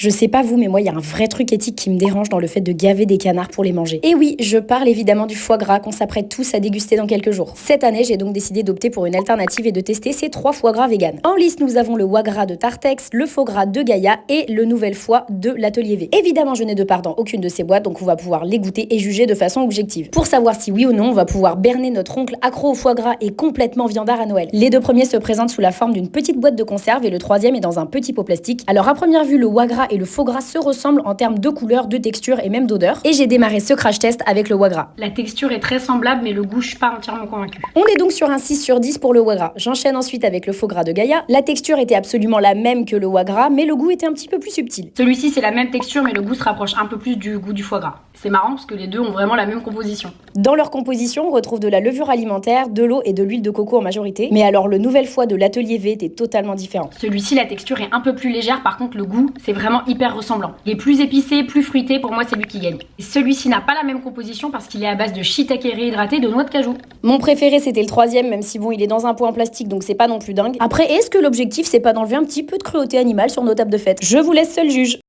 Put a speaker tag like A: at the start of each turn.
A: Je sais pas vous, mais moi, il y a un vrai truc éthique qui me dérange dans le fait de gaver des canards pour les manger. Et oui, je parle évidemment du foie gras qu'on s'apprête tous à déguster dans quelques jours. Cette année, j'ai donc décidé d'opter pour une alternative et de tester ces 3 foie gras vegan. En liste, nous avons le foie gras de Tartex, le foie gras de Gaïa et le Nouvelle Foie de l'Atelier V. Évidemment, je n'ai de part dans aucune de ces boîtes, donc on va pouvoir les goûter et juger de façon objective. Pour savoir si oui ou non, on va pouvoir berner notre oncle accro au foie gras et complètement viandard à Noël. Les 2 premiers se présentent sous la forme d'une petite boîte de conserve et le 3e est dans un petit pot plastique. Alors à première vue, le foie gras et le faux gras se ressemblent en termes de couleur, de texture et même d'odeur. Et j'ai démarré ce crash test avec le foie gras.
B: La texture est très semblable, mais le goût, je suis pas entièrement convaincue.
A: On est donc sur un 6 sur 10 pour le foie gras. J'enchaîne ensuite avec le faux gras de Gaïa. La texture était absolument la même que le foie gras, mais le goût était un petit peu plus subtil.
B: Celui-ci, c'est la même texture, mais le goût se rapproche un peu plus du goût du foie gras. C'est marrant parce que les deux ont vraiment la même composition.
A: Dans leur composition, on retrouve de la levure alimentaire, de l'eau et de l'huile de coco en majorité. Mais alors le Nouvelle Foie de l'Atelier V était totalement différent.
B: Celui-ci, la texture est un peu plus légère, par contre le goût, c'est vraiment hyper ressemblant. Il est plus épicé, plus fruité, pour moi c'est lui qui gagne. Et celui-ci n'a pas la même composition parce qu'il est à base de shiitake réhydraté et de noix de cajou.
A: Mon préféré c'était le 3e, même si bon il est dans un pot en plastique donc c'est pas non plus dingue. Après, est-ce que l'objectif c'est pas d'enlever un petit peu de cruauté animale sur nos tables de fête? Je vous laisse seul juge.